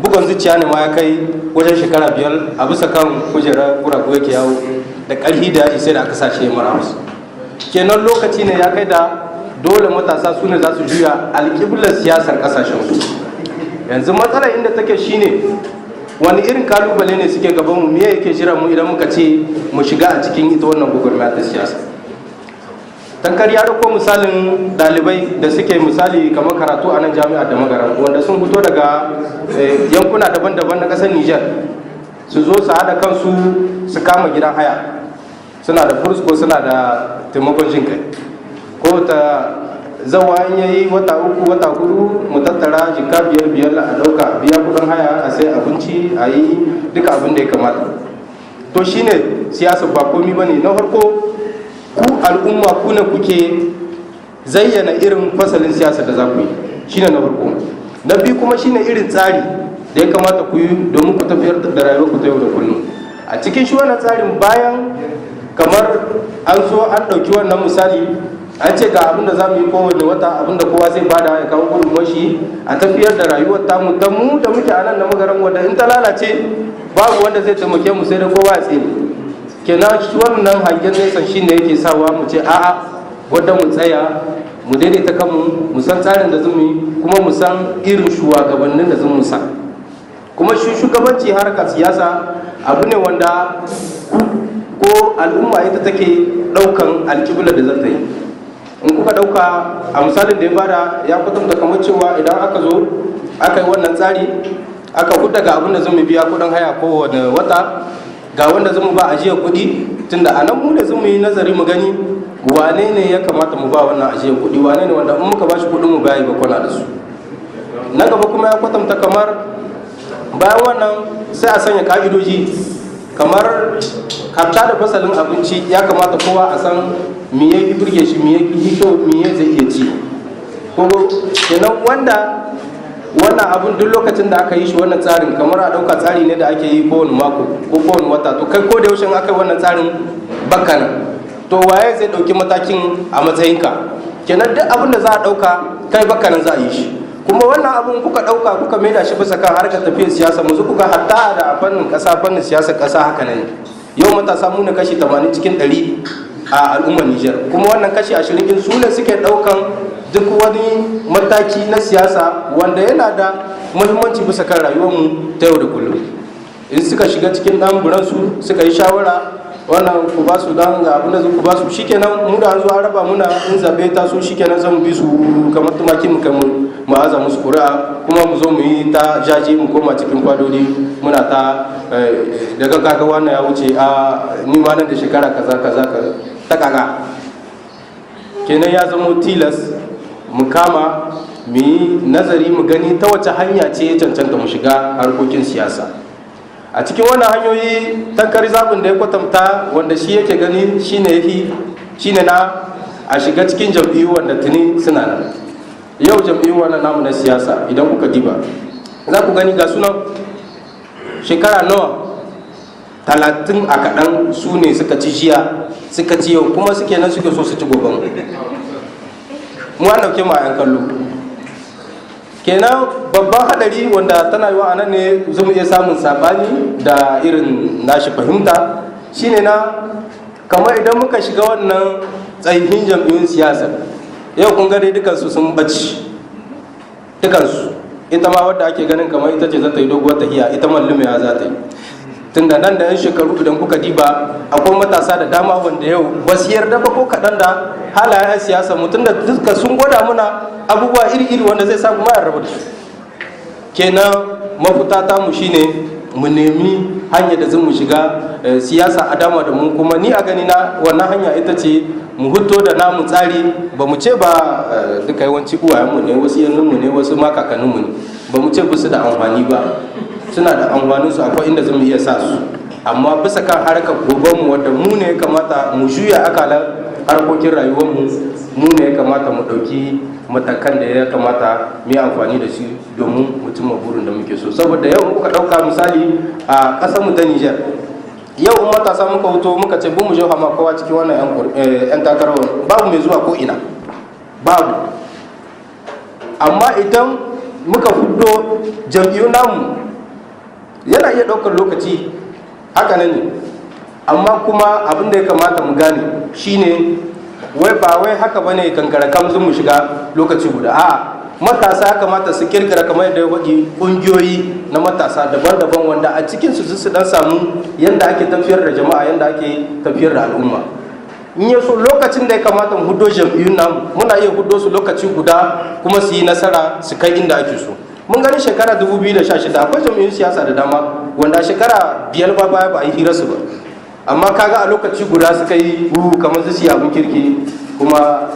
bugun zuciya ne ma ya kai wajen shekara 5 a bisa kan kujerar guragu yake yawo da ƙarfi da yaji sai da aka sace marabus. Kenan lokaci ne ya kai da dole matasa su ne za su juya alƙiblar siyasar ƙasashen su. Yanzu matsalar inda take shine wani irin kalubale ne suke gaban mu, me yake jira mu idan muka ce mu shiga a cikin ita wannan gwagwarmaya ta siyasa. Tankar ya dauko misalin dalibai da suke misali kamar karatu a nan jami'ar da magara wanda sun fito daga yankuna daban-daban na ƙasar Nijar su zo su haɗa kansu su kama gidan haya, suna da fursko suna da taimakon jin kai, ko ta zawa in yayi wata 3 wata 4 mu tattara jika 5 a dauka biya kudin haya a sai abinci a yi duka abin da ya kamata. To shine siyasa ba komi bane. Na farko ku al'umma ku ne kuke zayyana irin fasalin siyasa da za ku yi, shine na farko. Na biyu kuma shine irin tsari da ya kamata ku yi domin ku tafiyar da rayuwar ku ta yau da kullum. A cikin shi wannan tsarin bayan kamar an so an ɗauki wannan misali an ce ga abin da za mu yi kowane wata, abin da kowa zai bada ya kawo gudunmuwar shi a tafiyar da rayuwar tamu da mu da muke a nan na magaran wanda in ta lalace babu wanda zai taimake mu sai da kowa ya tsaye. Kenan wannan hangen nesan shi ne yake sawa mu ce a'a wadda mu tsaya mu daidaita kanmu, mu san tsarin da zamu yi kuma mu san irin shugabannin da zamu sa. Kuma shugabanci harkar siyasa abu ne wanda ko al'umma ita take daukan alƙiblar da za ta yi. In kuka dauka a misalin da ya bada ya kwatanta kamar cewa idan aka zo aka yi wannan tsari aka huda ga abin da zamu biya kudin haya kowane wata, ga wanda zamu ba ajiyar kudi, tunda a nan mu da zamu yi nazari mu gani wane ne ya kamata mu ba wannan ajiyar kudi, wane ne wanda in muka ba shi kudin mu bayi ba kwana da su. Na gaba kuma ya kwatanta kamar bayan wannan sai a sanya ka'idoji kamar hatta da fasalin abinci ya kamata kowa a san me ya yi burge shi, me ya yi kyau, me ya zai iya ci. Ko kenan wanda wannan abun duk lokacin da aka yi shi wannan tsarin kamar a ɗauka tsari ne da ake yi kowane mako ko kowane wata, to kai ko da yaushe aka yi wannan tsarin bakana, to waye zai ɗauki matakin a matsayinka? Kenan duk abin da za a ɗauka kai bakanan za a yi shi. Kuma wannan abun kuka ɗauka kuka maida shi bisa kan harkar tafiyar siyasa mu kuka hatta da fannin ƙasa, fannin siyasar ƙasa haka ne. Yau matasa mu ne kashi 80 cikin 100 a al'ummar Nijar, kuma wannan kashi 20 din su ne suke ɗaukan duk wani mataki na siyasa wanda yana da muhimmanci bisa kan rayuwarmu ta yau da kullum. In suka shiga cikin ɗanburansu suka yi shawara wannan ku ba su dan ga abin da ku ba su, shikenan mu da an zo an raba muna in zabe ta so shikenan zan bi su kamar tumaki mu kai mu aza musu ƙuri'a, kuma mu zo mu yi ta jaje mu koma cikin kwadodi muna ta daga kaga wannan ya wuce a ni ma nan da shekara kaza kaza ta kaga. Kenan ya zama tilas mu kama mu yi nazari mu gani ta wace hanya ce ya cancanta mu shiga harkokin siyasa. A cikin wannan hanyoyi tankar zaɓin da ya kwatanta wanda shi yake gani shine na a shiga cikin jam'iyyu wanda tuni suna nan. Yau jam'iyyu wannan namu na siyasa idan kuka diba za ku gani ga sunan shekara nawa 30 a kaɗan su ne suka ci jiya suka ci yau kuma suke nan suke so su ci gobe. Mu an ɗauke mu a 'yan kallo. Kenan babban hadari wanda tana yiwa anan ne zamu iya samun sabani da irin nashi fahimta shine na kamar idan muka shiga wannan tsayin jam'iyyun siyasa yau kun ga dai dukansu sun bace dukansu, ita ma wadda ake ganin kamar ita ce za ta yi doguwar tahiya ita mallumiya za ta yi, tunda nan da yan shekaru idan kuka diba akwai matasa da dama wanda yau ba su yarda ba ko kaɗan da halayen siyasa mutum da duka sun gwada muna abubuwa iri-iri wanda zai samu mayar rabu da su. Kenan mafuta ta mu shine mu nemi hanyar da zan mu shiga siyasa a dama da mu, kuma ni a gani na wannan hanya ita ce mu hito da namu tsari. Ba mu ce ba duka yawanci uwayenmu ne, wasu yanninmu ne, wasu ma kakanninmu ne, ba mu ce ba su da amfani ba, suna da amfaninsu akwai inda zan mu iya sa su, amma bisa kan harkar gobenmu wadda mu ne ya kamata mu juya akalar harkokin rayuwarmu, mu ne ya kamata mu ɗauki matakan da ya kamata mu yi amfani da shi domin mutum burin da muke so. Saboda yau muka ɗauka misali a ƙasarmu ta Nijar, yau in matasa muka wuto muka ce bu mu je hama kowa cikin wannan 'yan takarar babu mai zuwa ko ina babu, amma idan muka fuddo jam'iyyu namu yana iya ɗaukar lokaci, haka nan ne, amma kuma abin da ya kamata mu gane shine wai ba wai haka bane kankara kamzun mu shiga lokaci guda. A'a, matasa ya kamata su kirkira kamar yadda ya faɗi ƙungiyoyi na matasa daban-daban wanda a cikin su dan samu yanda ake tafiyar da jama'a, yanda ake tafiyar da al'umma. In ya so lokacin da ya kamata mu hudo jam'iyyun nan muna iya hudo su lokaci guda kuma su yi nasara su kai inda ake so. Mun gani shekara 2016 akwai jam'iyyun siyasa da dama wanda shekara 5 baya ba a yi hirarsu ba, amma kaga a lokaci guda suka yi kamar su abin kirki kuma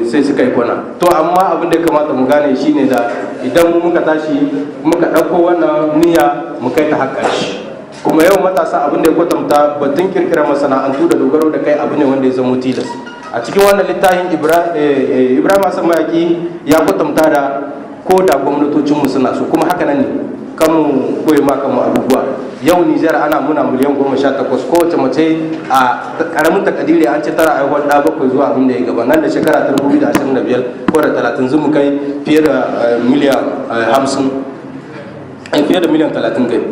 sai suka yi kwana. To amma abin da ya kamata mu gane shine da idan muka tashi muka ɗauko wannan niyya mu kai ta haƙƙa shi. Kuma yau matasa abin da ya kwatanta batun kirkira masana'antu da dogaro da kai abu ne wanda ya zama tilas. A cikin wannan littafin Ibrahim Hassan Mayaki ya kwatanta da ko da gwamnatocinmu suna so, kuma haka nan ne kanmu koyi ma kanmu abubuwa. Yau Nijar ana muna miliyan 18, kowace mace a karamin takadiri an ce tara aihuwar ɗa 7 zuwa abin da ya gaba. Nan da shekara ta 2025 ko da 30 zumu kai fiye da miliyan 50, fiye da miliyan 30 kai.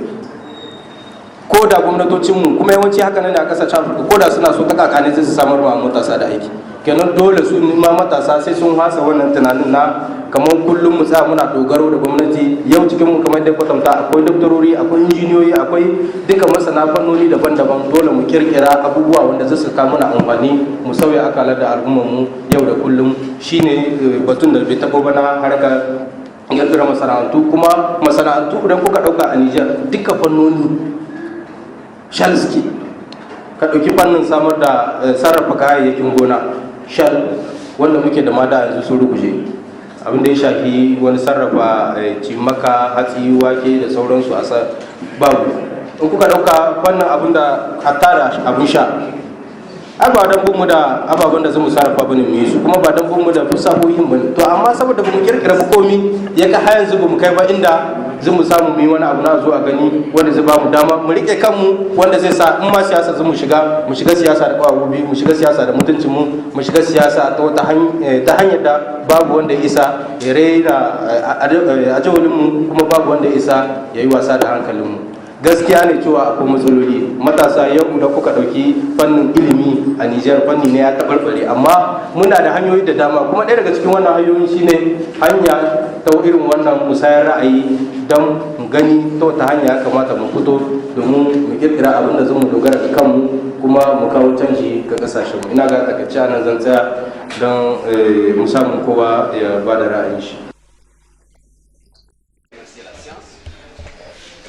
Ko da gwamnatocinmu kuma yawanci haka nan ne a kasashen Afirka, ko da suna so ta kakane zai su samar ma matasa da aiki. Kenan dole su ma matasa sai sun hasa wannan tunanin na kamar kullum mu sa muna dogaro da gwamnati. Yau cikin mu kamar da kwatanta akwai doktorori, akwai injiniyoyi, akwai duka masana fannoni daban-daban. Dole mu kirkira abubuwa wanda zai su kawo mana amfani, mu sauya akalar da al'ummar mu yau da kullum. Shine batun da bai tabo bana harkar kirkira masana'antu. Kuma masana'antu idan kuka dauka a Nijar duka fannoni shal suke. Ka ɗauki fannin samar da sarrafa kayayyakin gona, shal wanda muke da mada yanzu sun ruguje. Abin da ya shafi wani sarrafa cimaka, hatsi, wake da sauransu a babu. In kuka ɗauka fannin abin da hatta da abin sha, ai ba dan mu da ababen da zamu sarrafa bane mu yi su, kuma ba dan mu da fasahohin bane. To amma saboda bamu kirkira ba komi, ya ga har yanzu bamu kai ba inda zamu samu mu yi wani abu na zo a gani wanda zai ba mu dama mu rike kanmu, wanda zai sa in ma siyasa zamu shiga, mu shiga siyasa da kwawobi, mu shiga siyasa da mutuncin mu shiga siyasa ta wata hanyar da babu wanda ya isa ya raina a jawalin mu, kuma babu wanda ya isa ya yi wasa da hankalin mu. Gaskiya ne cewa akwai matsaloli. Matasa yau da kuka ɗauki fannin ilimi a Nijar, fanni ne ya taɓarɓare, amma muna da hanyoyi da dama. Kuma ɗaya daga cikin wannan hanyoyi shine hanya ta irin wannan musayar ra'ayi, don mu gani ta wata hanya ya kamata mu fito domin mu kirkira abin da zan mu dogara ga kanmu, kuma mu kawo canji ga kasashen mu. Ina ga takaice nan zan tsaya don mu samu kowa ya ba da ra'ayin shi.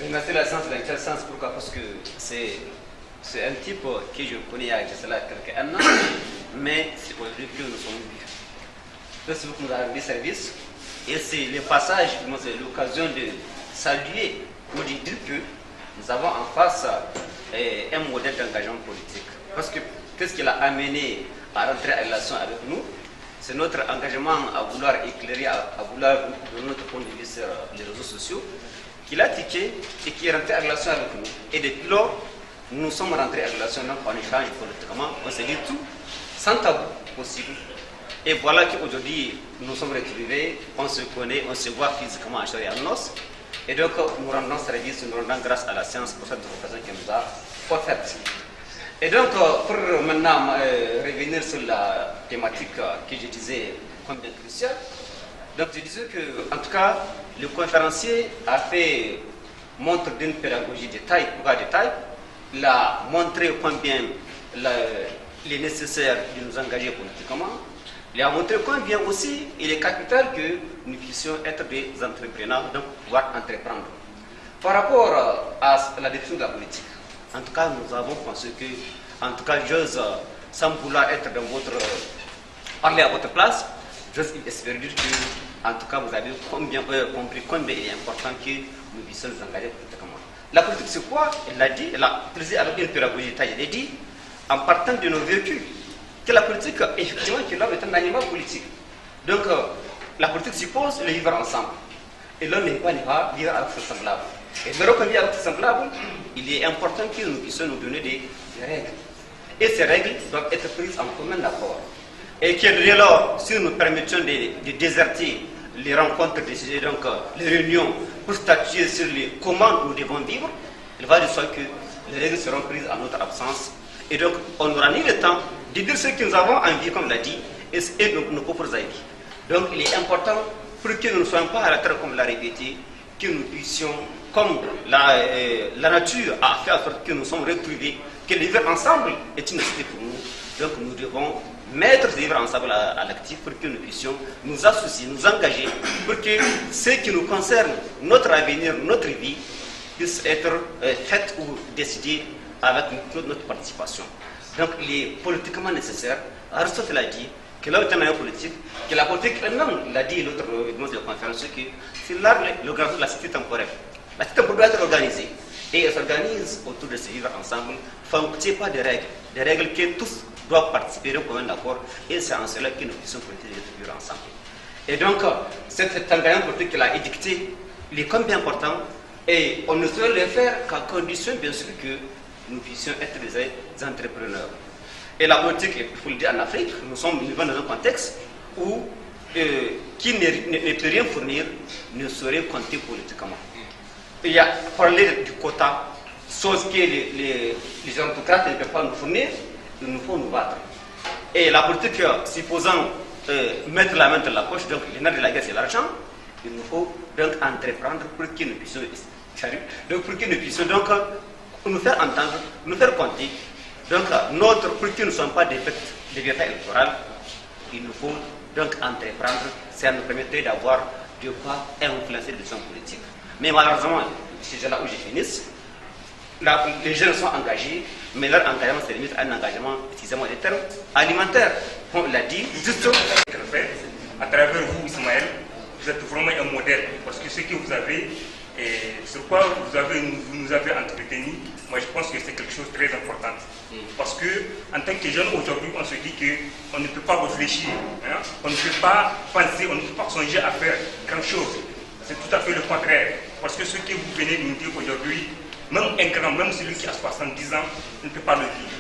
Remercier la science dans quel sens? Pourquoi? Parce que c'est un type que je connais il y a cela quelques années, mais c'est aujourd'hui que nous sommes vus. Facebook nous a rendu service et c'est le passage, c'est l'occasion de saluer ou de dire que nous avons en face un modèle d'engagement politique. Parce que qu'est-ce qui l'a amené à rentrer en relation avec nous? C'est notre engagement à vouloir éclairer, à vouloir donner notre point de vue sur les réseaux sociaux, qui l'a tiqué et qui est rentré en relation avec nous. Et depuis lors, nous sommes rentrés en relation, donc on échange politiquement, on se dit tout, sans tabou possible. Et voilà qu'aujourd'hui, nous sommes retrouvés, on se connaît, on se voit physiquement en chair et en os. Et donc, nous rendons service, nous rendons grâce à la science pour cette occasion qu'elle nous a offerte. Et donc, pour maintenant revenir sur la thématique que je disais comme bien cruciale, donc je disais que, en tout cas, le conférencier a fait montre d'une pédagogie de taille, il a montré combien il est nécessaire de nous engager politiquement, il a montré combien aussi il est capital que nous puissions être des entrepreneurs, donc pouvoir entreprendre. Par rapport à la définition de la politique, en tout cas, nous avons pensé que, en tout cas, j'ose, sans vouloir être dans parler à votre place, j'ose espérer dire que, en tout cas, vous avez compris combien il est important que nous puissions nous engager politiquement. La politique, c'est quoi? Elle l'a dit, elle a utilisé avec une pédagogie, elle a dit, en partant de nos vécus, que la politique, effectivement, que l'homme est un animal politique. Donc, la politique suppose le vivre ensemble. Et l'homme n'est pas vivre avec ses semblables. Et de reconnaître avec ses semblables, il est important que nous puissions nous donner des règles. Et ces règles doivent être prises en commun accord. Et que dès lors, si nous permettions de déserter les rencontres, donc les réunions pour statuer sur comment nous devons vivre, il va de soi que les règles seront prises en notre absence. Et donc, on n'aura ni le temps de dire ce que nous avons envie, comme l'a dit, et nos propres avis. Donc, il est important, pour que nous ne soyons pas à la terre, comme l'a répété, que nous puissions, comme la nature a fait en sorte que nous sommes retrouvés, que le vivre ensemble est une nécessité pour nous. Donc, nous devons mettre ce vivre ensemble à l'actif pour que nous puissions nous associer, nous engager, pour que ce qui nous concerne, notre avenir, notre vie, puisse être fait ou décidé avec notre participation. Donc, il est politiquement nécessaire, Aristote l'a dit, que là où il y a politique, que la politique elle-même l'a dit l'autre dimanche de la conférence, que c'est là l'organisation de la cité temporelle. La cité temporelle doit être organisée. Et elle s'organise autour de se vivre ensemble, fonctionner par des règles que tous doivent participer au commun accord, et c'est en cela que nous puissions vivre ensemble. Et donc, cet engagement politique qu'il a édicté, il est comme bien important, et on ne saurait le faire qu'à condition, bien sûr, que nous puissions être des entrepreneurs. Et la politique, il faut le dire, en Afrique, nous sommes dans un contexte où qui ne peut rien fournir ne saurait compter politiquement. Il y a parlé du quota, chose que les autocrates ne peuvent pas nous fournir, il nous faut nous battre. Et la politique, supposant mettre la main dans la poche, donc le nerf de la guerre c'est l'argent, il nous faut donc entreprendre pour que nous puissions, donc nous faire entendre, nous faire compter. Donc, pour que nous ne soyons pas des vérités électorales, il nous faut donc entreprendre, ça nous permettrait d'avoir de quoi influencer les décisions politiques. Mais malheureusement, c'est là où je finis, les jeunes sont engagés, mais leur engagement se limite à un engagement, excusez-moi les termes, alimentaire. Comme il l'a dit, juste à travers vous, Ismaël, vous êtes vraiment un modèle, parce que ce que vous avez, et sur quoi vous nous avez entretenu, moi je pense que c'est quelque chose de très important. Parce que en tant que jeune aujourd'hui, on se dit qu'on ne peut pas réfléchir, hein? On ne peut pas penser, on ne peut pas songer à faire grand chose. C'est tout à fait le contraire. Parce que ce que vous venez de nous dire aujourd'hui, même un grand, même celui qui a 70 ans, ne peut pas le dire.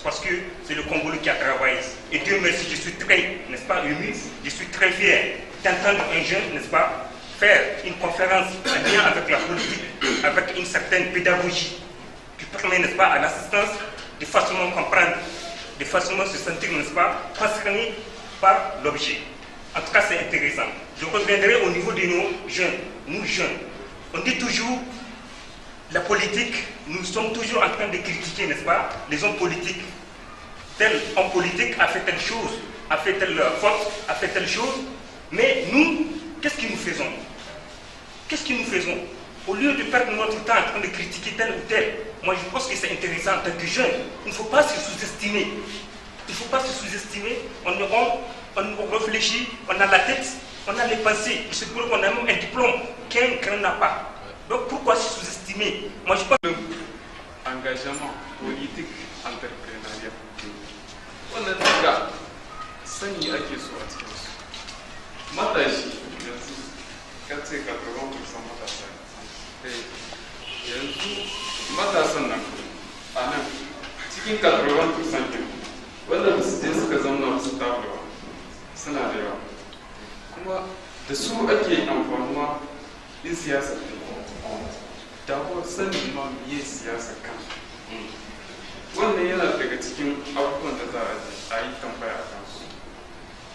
Parce que c'est le Congolais qui a travaillé. Et Dieu merci, je suis très, n'est-ce pas, ému, je suis très fier d'entendre un jeune, n'est-ce pas, faire une conférence en lien avec la politique, avec une certaine pédagogie qui permet, n'est-ce pas, à l'assistance de facilement comprendre, de facilement se sentir, n'est-ce pas, concerné par l'objet. En tout cas, c'est intéressant. Je reviendrai au niveau de nos jeunes, nous jeunes. On dit toujours, la politique, nous sommes toujours en train de critiquer, n'est-ce pas, les hommes politiques. Tel homme politique a fait telle chose, a fait telle faute, a fait telle chose, mais nous, qu'est-ce que nous faisons? Qu'est-ce que nous faisons? Au lieu de perdre notre temps en train de critiquer tel ou tel, moi je pense que c'est intéressant en tant que jeune. Il ne faut pas se sous-estimer. Il ne faut pas se sous-estimer. On réfléchit, on a la tête, on a les pensées. Il se trouve qu'on a même un diplôme qu'un grand n'a pas. Donc pourquoi se sous-estimer? Moi je pense que engagement politique entrepreneurial. Wannan duka sani ake so a cikin su. Matashi yanzu kace 80% matasa. Yanzu matasan nan a nan cikin 80% wanda ba su je suka zama su tablewa suna da yawa. Kuma da su ake amfanuwa in siyasa da kuma sanin ma yi siyasa kansu. Wannan yana daga cikin abubuwan da za a yi tambaya a kansu.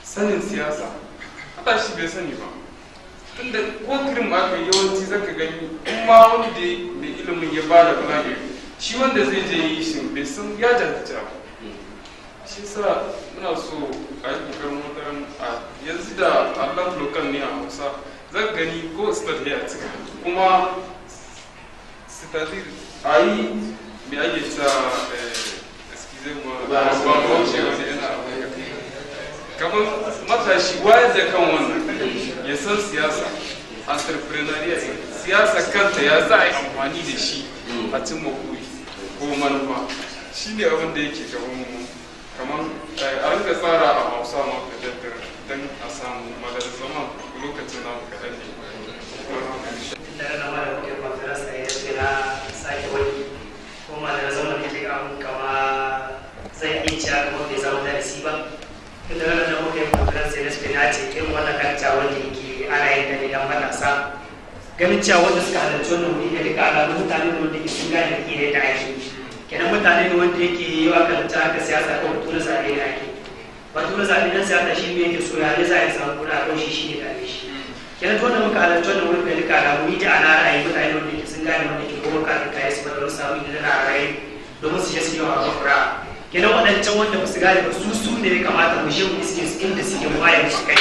Sanin siyasa hata shi bai sani ba. Tunda ko kirin ma aka yawanci zaka gani in ma wanda mai ilimin ya bada fulani shi wanda zai je yi shi bai san ya jahilci ba. Shi sa muna so a yi kokarin wataran a yanzu da Allah lokal ne a Hausa zaka gani ko stadi a cika kuma stadi a yi mai ake ta excusez-moi ba ce wani yana kamar matashi wayar da kan wannan ya san siyasa entrepreneurial siyasa kanta ya za a yi amfani da shi a cimma buri ko manufa shi ne abin da yake gaban mu kamar a rinka tsara a Hausa ma fitattar don a samu madar zama lokacin namu kaɗan ne. Da na mara kuke conference a yanzu na sake wani kuma da zama da ke kama zai iya cewa kamar bai zama darasi ba. Tun da nan muka yi conference na spinaci irin wannan kanta wanda yake ana yin da ne dan matasa ganin cewa wanda suka halarci wannan wuri da duka alamu mutane ne wanda ke sun gane da da aiki kenan mutane ne wanda yake yi wa kalanta haka siyasa ko tura zaɓe da ake ba tura zaɓe na siyasa shi ne yake so ya ne za a yi samu kuɗa a shi ne da shi kenan wanda muka halarci wannan wuri da duka alamu ni da ana ra'ayi mutane wanda ke sun gane wanda ke kuma kafin kayan su ba da wasu samu da na ra'ayi domin su je su yi wa mafura kenan waɗancan wanda ba su gane ba su ne ya kamata mu je mu iske su inda suke mu wayar su kai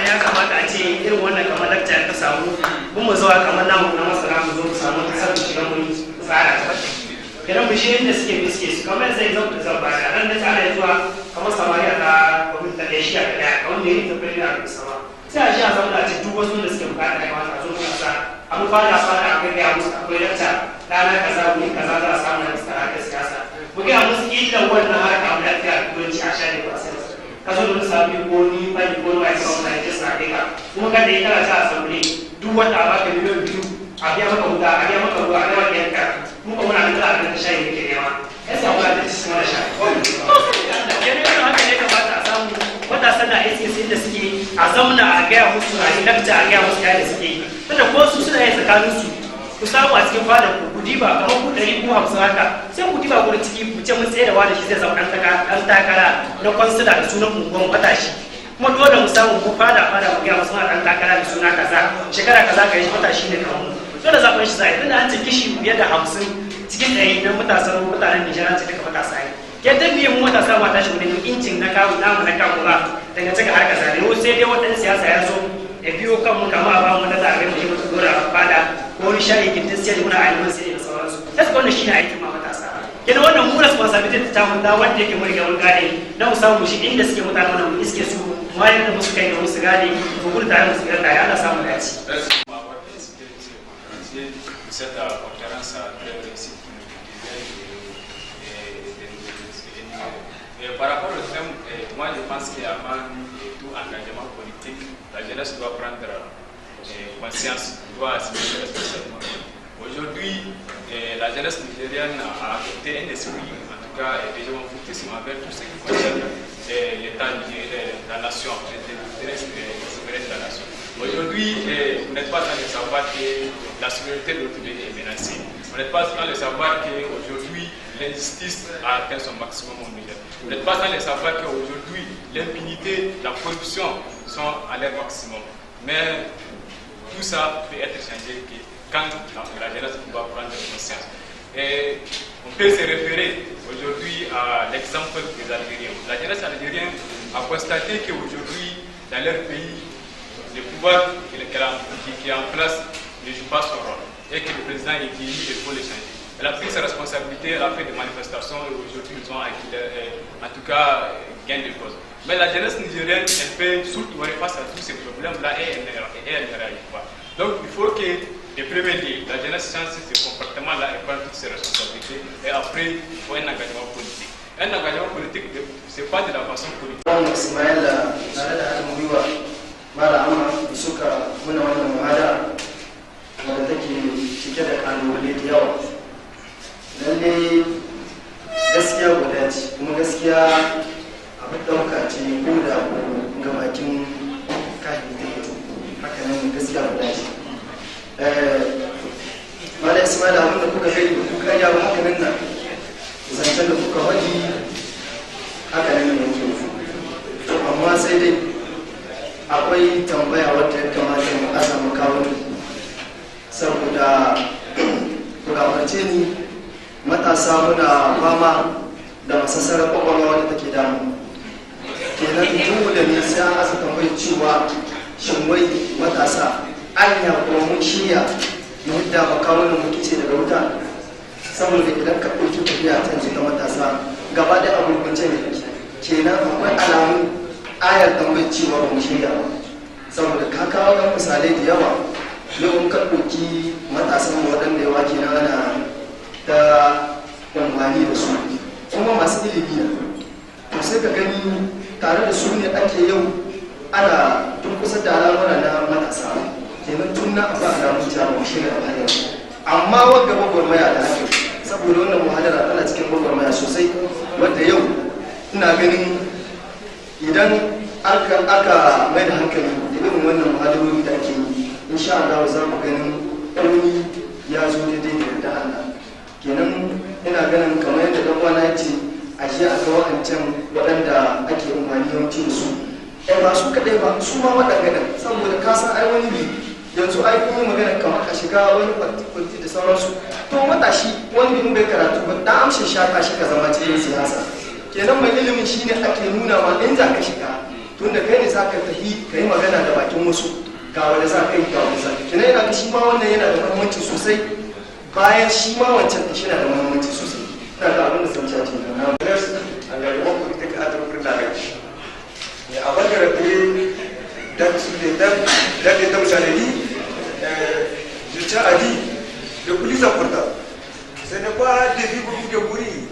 ya kamata a ce irin wannan kamar lakta ka samu mun mu zuwa kamar namu na masara mu zo mu samu ta sabu shiga mu tsara ta kenan mu shi inda suke biske su kamar zai zo da zaba da ran da tsara zuwa kamar samariya ta gwamnati da shi a da kamar da yake tafi da sama sai a ji a zama a ce duk wasu da suke bukata ya kamata a zo mu sa abu fara fara a kai ya musu akwai lakta rana kaza mu kaza za a samu na tsara ta siyasa mu ga musu illan wannan harka mu lafiya turanci a share ba sai ka zo da sabi ko ni bani ko ba sai wannan ke sa ka kuma kada ya kana ta asambly duk wanda ba ka miliyan 2 a biya maka wuta a biya maka ruwa a biya maka yanka mu kuma muna da abin da shayi yake nema ya sa wala da shi mana shayi yana haka ne kamata a samu matasan da aiki sai da suke a zamna a gaya musu a lakta a gaya musu da suke yi tunda ko su suna yin tsakanin su ku samu a cikin fadar ku diba kamar ku 150 haka sai ku diba gurin ciki ku ce mun tsaye da wani shi zai zama dan takara na kwansila da sunan unguwan matashi kuma dole mu samu ku fada mu ga masu dan takara da suna kaza shekara kaza ka yi matashi ne kamar dole zaben shi zai tunda an ce kishi fiye da 50 cikin 100 na mutanen Nijar an ce duka matasa ne yadda biyan mu matasa ma tashi wani incin na kawo namu na kawo ba daga cika harkar zare sai dai wadannan siyasa ya zo ya biyo kan mu kama ba mu da zabe mu je mu dora fada ko wani shayi gindin sai muna ayyukan sai da sauransu sai wannan shine aikin ma matasa kenan wannan mu responsibility ta mu da wanda yake mu riga mun gane na mu samu shi inda suke mutane wannan mu iske su ma yadda musu kai da musu gane mu gudu tare musu yarda ya Allah samu dace cette conférence très réussie par rapport au thème, moi je pense qu'avant tout engagement politique, la jeunesse doit prendre conscience, doit assumer ses responsabilités. Aujourd'hui, la jeunesse nigérienne a adopté un esprit, en tout cas déjà fortissime avec tout ce qui concerne l'État nigérien, la nation, l'intérêt souverain de la nation. Aujourd'hui, vous n'êtes pas dans le savoir que la sécurité de notre pays est menacée. Vous n'êtes pas dans le savoir qu'aujourd'hui, l'injustice a atteint son maximum au Niger. Vous n'êtes pas dans le savoir qu'aujourd'hui, l'impunité, la corruption sont à leur maximum. Mais tout ça peut être changé quand la jeunesse doit prendre conscience. Et on peut se référer aujourd'hui à l'exemple des Algériens. La jeunesse algérienne a constaté qu'aujourd'hui, dans leur pays, le pouvoir qui est en place ne joue pas son rôle et que le président est élu et il faut le changer. Elle a pris ses responsabilités, elle a fait des manifestations et aujourd'hui ils ont acquis, en tout cas, gain de cause. Mais la jeunesse nigérienne, elle peut surtout face à tous ces problèmes-là et elle ne réagit pas. Donc il faut que, de premier lieu, la jeunesse change ce comportement-là et prenne toutes ses responsabilités et après, il faut un engagement politique. Un engagement politique, ce n'est pas de la façon politique. mara amma da suka muna wannan muhadara wadda take cike da kalubale da yawa lalle gaskiya guda ce kuma gaskiya abin ɗauka ce ko da ga bakin kayan da haka nan gaskiya guda ce mala ismaila abin da kuka gani kuka yawo haka nan na zancen da kuka wani haka nan ne to amma sai dai akwai tambaya wadda ya kamata mu asa mu kawo saboda gafarce ni matasa muna fama da masassarar kwakwalwa wadda take damu kenan dole ne sai an asa tambayi cewa shin wai matasa anya ko mun shirya mu hidda makawunan mu kice daga wuta saboda idan ka ɗauki tafiya ta na matasa gaba da abubuwan ne kenan akwai alamu ayar tambayar cewa ba mu shirya ba saboda ka kawo ɗan misalai da yawa yau ka ɗauki matasan waɗanda yawa ke na ana ta amfani da su kuma masu ilimi ne to sai ka gani tare da su ne ake yau ana tun kusa da al'amura na matasa kenan tun na ba alamun cewa ba mu shirya ba yau amma wanda gwagwarmaya da haka saboda wannan muhadara tana cikin gwagwarmaya sosai wadda yau ina ganin idan aka mai da hankali da irin irin wannan muhadarori da ake yi insha Allah za mu ganin ɗauni ya zo daidai da Allah kenan ina ganin kamar yadda ɗan uwana ya ce a shi a ga waɗancan waɗanda ake umarni yawanci da su ba su kaɗai ba su ma waɗanda saboda ka san ai wani bi yanzu ai kun yi magana kamar a shiga wani kwaliti da sauransu to matashi wani bin bai karatu ba dan amshin shaka shi ka zama cikin siyasa kenan mai ilimin shi ne ake nuna ma in za ka shiga tunda kai ne za ka tafi ka yi magana da bakin wasu ga wanda za ka yi ga wanda za ka kenan yana ga shi ma wannan yana da muhimmanci sosai bayan shi ma wancan shi yana da muhimmanci sosai ina ga abin da sun ci a cikin na engagement politique entrepris la recherche mais avant de répondre dans les temps j'allais dire je tiens à dire le plus important ce n'est pas de vivre ou de mourir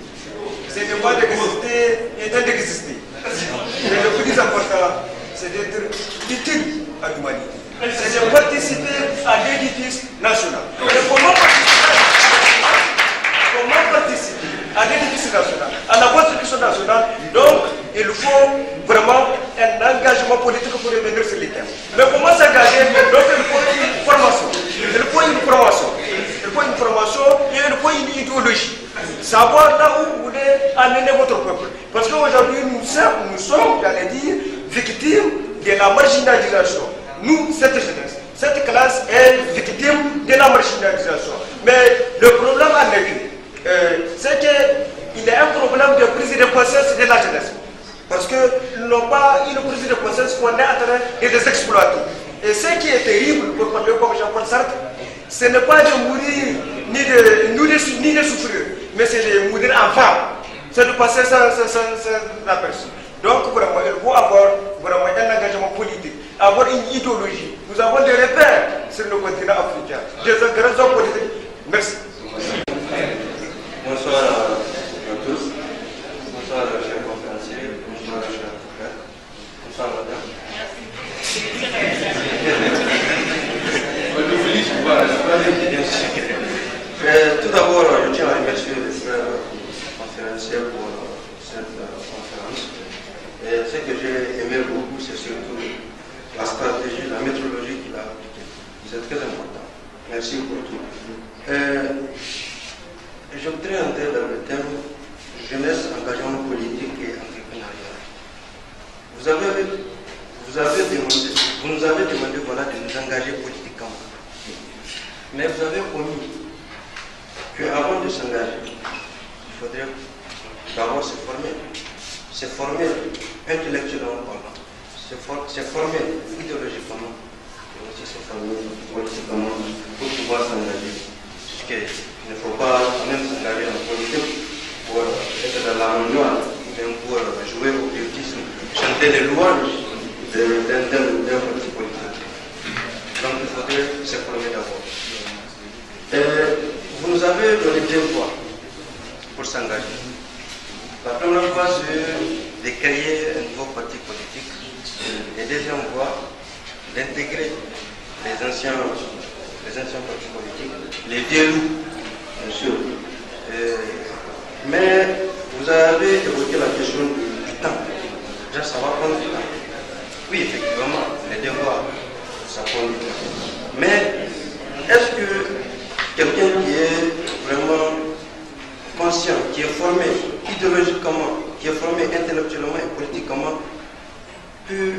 ce n'est pas d'exister et d'exister mais le plus important c'est d'être utile à l'humanité c'est de participer à l'édifice national et comment participer à l'édifice national, à la construction nationale. Donc, il faut vraiment un engagement politique pour revenir sur les thèmes. Mais comment s'engager? Donc, il faut une formation. Il faut une formation. Il faut une formation et il faut une idéologie. Savoir là où vous voulez amener votre peuple. Parce qu'aujourd'hui, nous sommes, j'allais dire, victimes de la marginalisation. Nous, cette jeunesse, cette classe est victime de la marginalisation. Mais le problème en est que c'est qu'il y a un problème de prise de conscience de la jeunesse. Parce qu'ils n'ont pas une prise de conscience qu'on est en train de les exploiter. Et ce qui est terrible, pour parler comme Jean-Paul Sartre, ce n'est pas de mourir ni de souffrir, mais c'est de mourir en femme. C'est de passer sans la personne. Donc vraiment, il faut avoir vraiment un engagement politique, avoir une idéologie. Nous avons des repères sur le continent africain, des grands hommes politiques. Merci. Bonsoir à tous. Bonsoir chers conférenciers. Bonsoir chers frères. Bonsoir madame. Tout d'abord, je tiens à remercier les frères conférenciers pour cette conférence. Et ce que j'ai aimé beaucoup, c'est surtout la stratégie, la méthodologie qu'il a appliquée. C'est très important. Merci pour tout. Je voudrais entrer dans le thème jeunesse, engagement politique et entrepreneuriat. Vous nous avez demandé voilà, de nous engager politiquement. Mais vous avez omis qu'avant de s'engager, il faudrait d'abord se former. Se former intellectuellement parlant, se former idéologiquement, et aussi se former politiquement pour pouvoir s'engager. Il ne faut pas même s'engager en politique pour être dans la noire, même pour jouer au politisme, chanter les louanges d'un parti politique. Donc il faudrait se former d'abord. Vous nous avez donné deux voies pour s'engager. La première voie, c'est de créer un nouveau parti politique. Et deuxième voie, d'intégrer les anciens partis politiques, les vieux loups, bien sûr. Mais vous avez évoqué la question du temps. Déjà, ça va prendre du temps. Oui, effectivement, les deux voies, ça prend du temps. Mais est-ce que quelqu'un qui est vraiment conscient, qui est formé idéologiquement, qui est formé intellectuellement et politiquement, peut...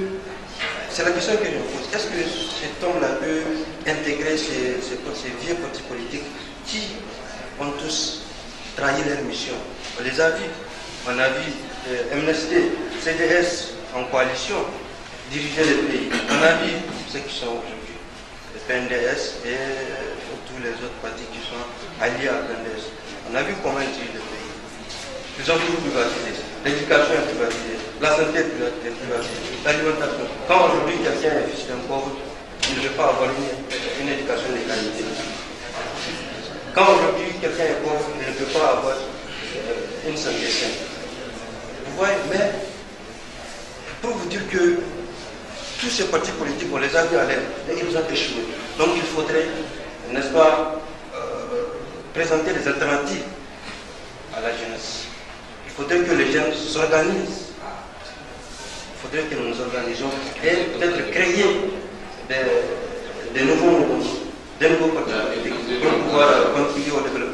C'est la question que je me pose. Est-ce que cet homme-là peut intégrer ces vieux partis politiques qui ont tous trahi leur mission? On les a vus. On a vu MNSD, CDS en coalition diriger le pays. On a vu ceux qui sont aujourd'hui, le PNDS et tous les autres partis qui sont alliés à PNDS. On a vu comment ils dirigent le pays. Ils ont tout privatisé. L'éducation est privatisée. La santé est privatisée. L'alimentation. Quand aujourd'hui quelqu'un est fils d'un pauvre, il ne veut pas avoir une éducation de qualité. Quand aujourd'hui quelqu'un est pauvre, il ne peut pas avoir une santé saine. Vous voyez, mais pour vous dire que tous ces partis politiques, on les a vus à l'aide et ils ont échoué. Donc il faudrait, n'est-ce pas, présenter des alternatives à la jeunesse. Il faudrait que les jeunes s'organisent. Il faudrait que nous nous organisions et peut-être créer des nouveaux mouvements, des nouveaux partis politiques pour pouvoir contribuer au développement